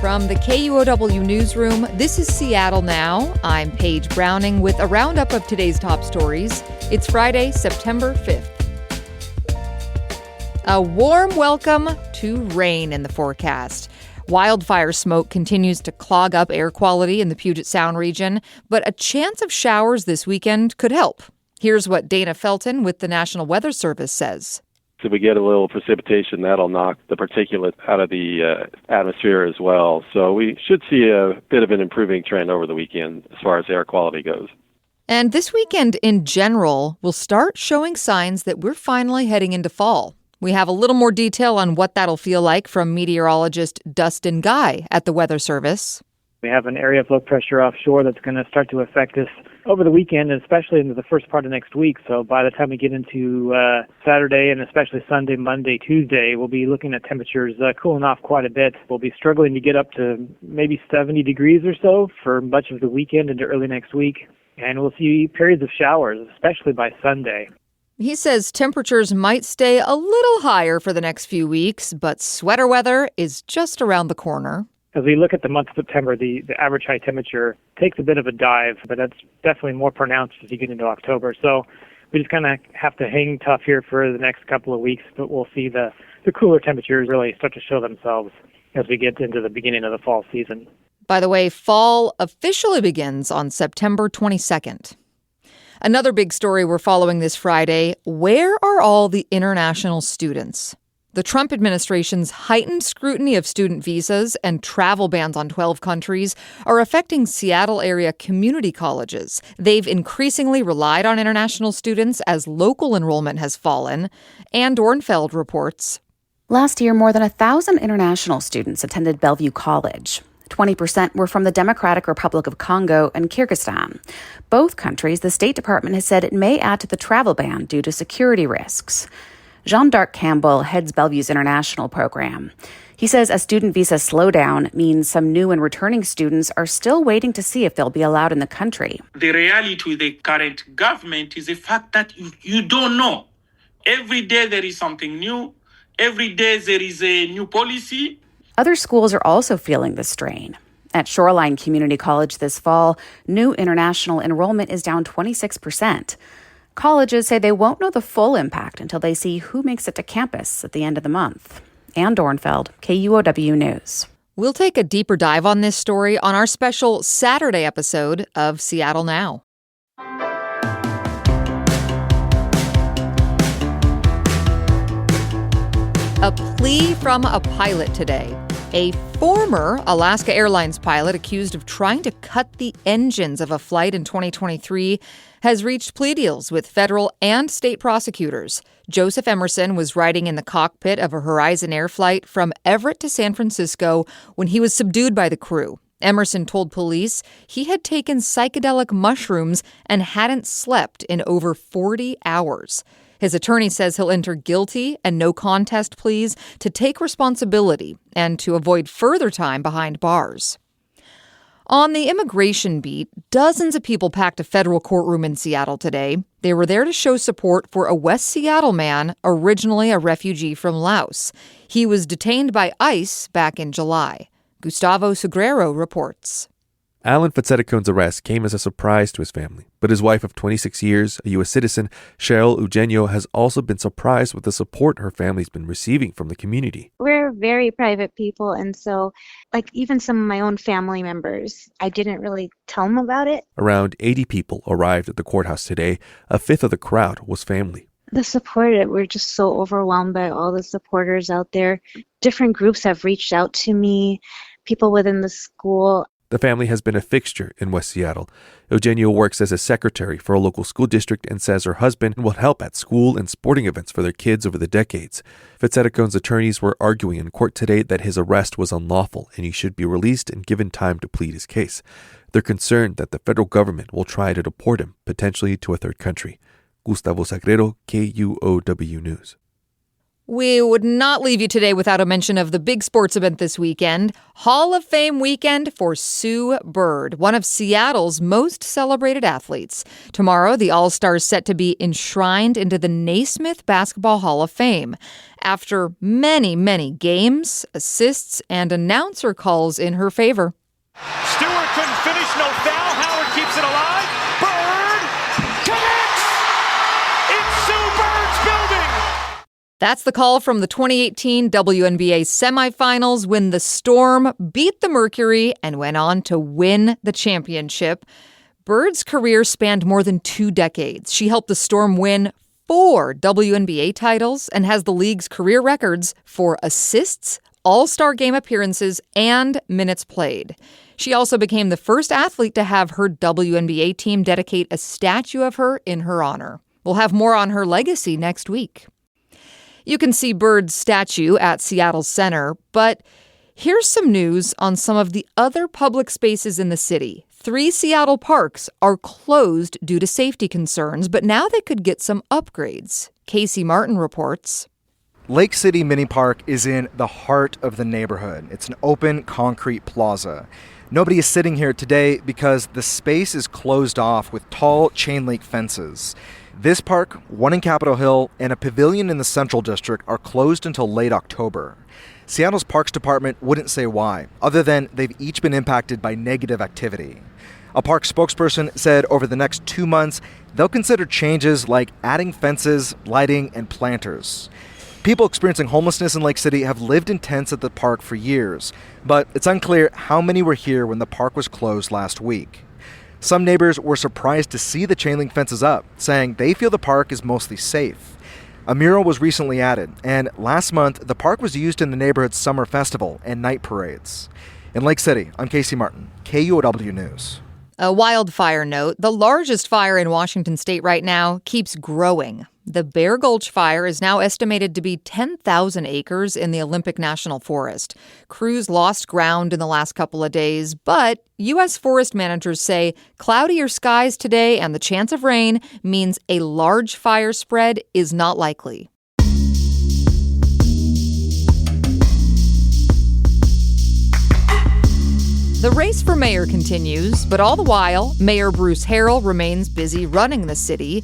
From the KUOW newsroom, this is Seattle Now. I'm Paige Browning with a roundup of today's top stories. It's Friday, September 5th. A warm welcome to rain in the forecast. Wildfire smoke continues to clog up air quality in the Puget Sound region, but a chance of showers this weekend could help. Here's what Dana Felton with the National Weather Service says. If we get a little precipitation, that'll knock the particulate out of the atmosphere as well. So we should see a bit of an improving trend over the weekend as far as air quality goes. And this weekend in general will start showing signs that we're finally heading into fall. We have a little more detail on what that'll feel like from meteorologist Dustin Guy at the Weather Service. We have an area of low pressure offshore that's going to start to affect us over the weekend, and especially into the first part of next week. So by the time we get into Saturday and especially Sunday, Monday, Tuesday, we'll be looking at temperatures cooling off quite a bit. We'll be struggling to get up to maybe 70 degrees or so for much of the weekend into early next week. And we'll see periods of showers, especially by Sunday. He says temperatures might stay a little higher for the next few weeks, but sweater weather is just around the corner. As we look at the month of September, the average high temperature takes a bit of a dive, but that's definitely more pronounced as you get into October. So we just kind of have to hang tough here for the next couple of weeks, but we'll see the cooler temperatures really start to show themselves as we get into the beginning of the fall season. By the way, fall officially begins on September 22nd. Another big story we're following this Friday, where are all the international students? The Trump administration's heightened scrutiny of student visas and travel bans on 12 countries are affecting Seattle area community colleges. They've increasingly relied on international students as local enrollment has fallen. Ann Dornfeld reports. Last year, more than 1,000 international students attended Bellevue College. 20% were from the Democratic Republic of Congo and Kyrgyzstan. Both countries, the State Department has said it may add to the travel ban due to security risks. Jean-Darc Campbell heads Bellevue's international program. He says a student visa slowdown means some new and returning students are still waiting to see if they'll be allowed in the country. The reality with the current government is the fact that you don't know. Every day there is something new. Every day there is a new policy. Other schools are also feeling the strain. At Shoreline Community College this fall, new international enrollment is down 26%. Colleges say they won't know the full impact until they see who makes it to campus at the end of the month. Ann Dornfeld, KUOW News. We'll take a deeper dive on this story on our special Saturday episode of Seattle Now. A plea from a pilot today. A former Alaska Airlines pilot accused of trying to cut the engines of a flight in 2023 has reached plea deals with federal and state prosecutors. Joseph Emerson was riding in the cockpit of a Horizon Air flight from Everett to San Francisco when he was subdued by the crew. Emerson told police he had taken psychedelic mushrooms and hadn't slept in over 40 hours. His attorney says he'll enter guilty and no contest pleas to take responsibility and to avoid further time behind bars. On the immigration beat, dozens of people packed a federal courtroom in Seattle today. They were there to show support for a West Seattle man, originally a refugee from Laos. He was detained by ICE back in July. Gustavo Sugrero reports. Alan Fitzeticone's arrest came as a surprise to his family, but his wife of 26 years, a U.S. citizen, Cheryl Eugenio, has also been surprised with the support her family's been receiving from the community. We're very private people, and so, even some of my own family members, I didn't really tell them about it. Around 80 people arrived at the courthouse today. A fifth of the crowd was family. The support, we're just so overwhelmed by all the supporters out there. Different groups have reached out to me, people within the school. The family has been a fixture in West Seattle. Eugenio works as a secretary for a local school district and says her husband will help at school and sporting events for their kids over the decades. Fitzeticone's attorneys were arguing in court today that his arrest was unlawful and he should be released and given time to plead his case. They're concerned that the federal government will try to deport him, potentially to a third country. Gustavo Sagrero, KUOW News. We would not leave you today without a mention of the big sports event this weekend, Hall of Fame weekend for Sue Bird, one of Seattle's most celebrated athletes. Tomorrow, the All-Stars set to be enshrined into the Naismith Basketball Hall of Fame. After many, many games, assists, and announcer calls in her favor. Stewart couldn't finish, no foul. Howard keeps it alive. Bird connects! It's Sue Bird's building! That's the call from the 2018 WNBA semifinals when the Storm beat the Mercury and went on to win the championship. Bird's career spanned more than 2 decades. She helped the Storm win 4 WNBA titles and has the league's career records for assists, all-star game appearances, and minutes played. She also became the first athlete to have her WNBA team dedicate a statue of her in her honor. We'll have more on her legacy next week. You can see Bird's statue at Seattle Center, but here's some news on some of the other public spaces in the city. 3 Seattle parks are closed due to safety concerns, but now they could get some upgrades. Casey Martin reports. Lake City Mini Park is in the heart of the neighborhood. It's an open concrete plaza. Nobody is sitting here today because the space is closed off with tall chain link fences. This park, one in Capitol Hill, and a pavilion in the Central District are closed until late October. Seattle's Parks Department wouldn't say why, other than they've each been impacted by negative activity. A park spokesperson said over the next 2 months, they'll consider changes like adding fences, lighting, and planters. People experiencing homelessness in Lake City have lived in tents at the park for years, but it's unclear how many were here when the park was closed last week. Some neighbors were surprised to see the chain link fences up, saying they feel the park is mostly safe. A mural was recently added, and last month, the park was used in the neighborhood's summer festival and night parades. In Lake City, I'm Casey Martin, KUOW News. A wildfire note, the largest fire in Washington state right now keeps growing. The Bear Gulch fire is now estimated to be 10,000 acres in the Olympic National Forest. Crews lost ground in the last couple of days, but U.S. forest managers say cloudier skies today and the chance of rain means a large fire spread is not likely. The race for mayor continues, but all the while, Mayor Bruce Harrell remains busy running the city.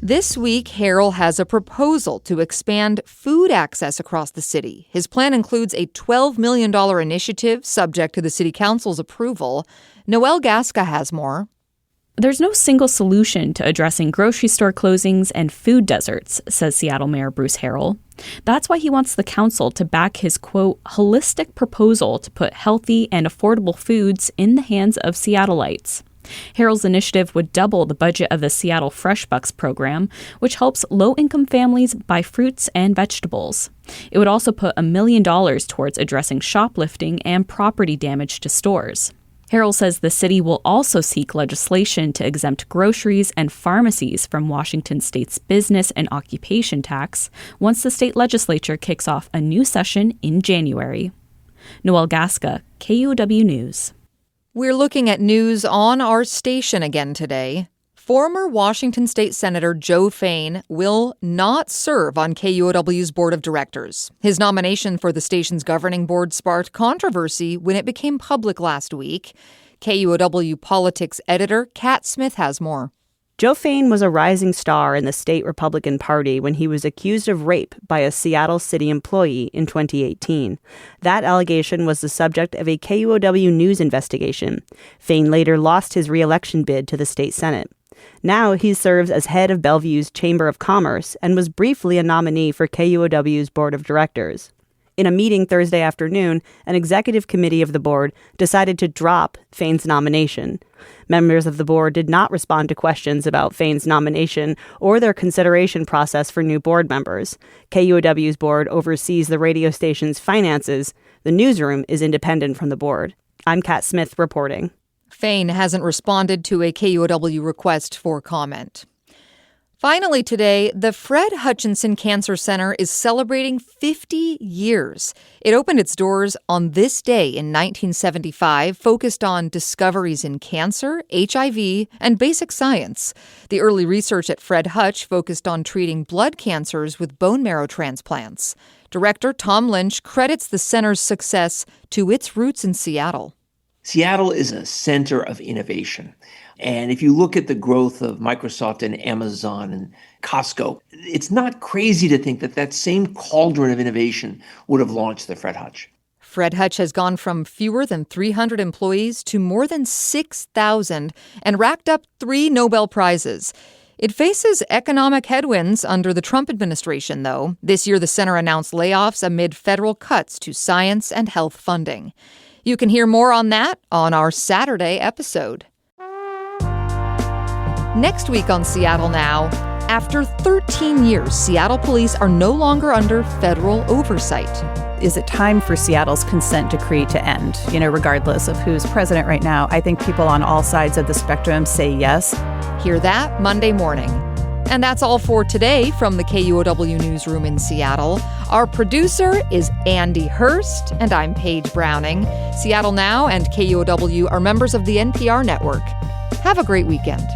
This week, Harrell has a proposal to expand food access across the city. His plan includes a $12 million initiative subject to the city council's approval. Noelle Gasca has more. There's no single solution to addressing grocery store closings and food deserts, says Seattle Mayor Bruce Harrell. That's why he wants the council to back his, quote, holistic proposal to put healthy and affordable foods in the hands of Seattleites. Harrell's initiative would double the budget of the Seattle Fresh Bucks program, which helps low-income families buy fruits and vegetables. It would also put $1 million towards addressing shoplifting and property damage to stores. Harrell says the city will also seek legislation to exempt groceries and pharmacies from Washington state's business and occupation tax once the state legislature kicks off a new session in January. Noelle Gasca, KUOW News. We're looking at news on our station again today. Former Washington State Senator Joe Fain will not serve on KUOW's board of directors. His nomination for the station's governing board sparked controversy when it became public last week. KUOW politics editor Kat Smith has more. Joe Fain was a rising star in the state Republican Party when he was accused of rape by a Seattle city employee in 2018. That allegation was the subject of a KUOW News investigation. Fain later lost his re-election bid to the state Senate. Now he serves as head of Bellevue's Chamber of Commerce and was briefly a nominee for KUOW's board of directors. In a meeting Thursday afternoon, an executive committee of the board decided to drop Fain's nomination. Members of the board did not respond to questions about Fain's nomination or their consideration process for new board members. KUOW's board oversees the radio station's finances. The newsroom is independent from the board. I'm Kat Smith reporting. Fain hasn't responded to a KUOW request for comment. Finally today, the Fred Hutchinson Cancer Center is celebrating 50 years. It opened its doors on this day in 1975, focused on discoveries in cancer, HIV, and basic science. The early research at Fred Hutch focused on treating blood cancers with bone marrow transplants. Director Tom Lynch credits the center's success to its roots in Seattle. Seattle is a center of innovation. And if you look at the growth of Microsoft and Amazon and Costco, it's not crazy to think that that same cauldron of innovation would have launched the Fred Hutch. Fred Hutch has gone from fewer than 300 employees to more than 6,000 and racked up 3 Nobel Prizes. It faces economic headwinds under the Trump administration, though. This year, the center announced layoffs amid federal cuts to science and health funding. You can hear more on that on our Saturday episode. Next week on Seattle Now, after 13 years, Seattle police are no longer under federal oversight. Is it time for Seattle's consent decree to end? Regardless of who's president right now, I think people on all sides of the spectrum say yes. Hear that Monday morning. And that's all for today from the KUOW Newsroom in Seattle. Our producer is Andy Hurst, and I'm Paige Browning. Seattle Now and KUOW are members of the NPR network. Have a great weekend.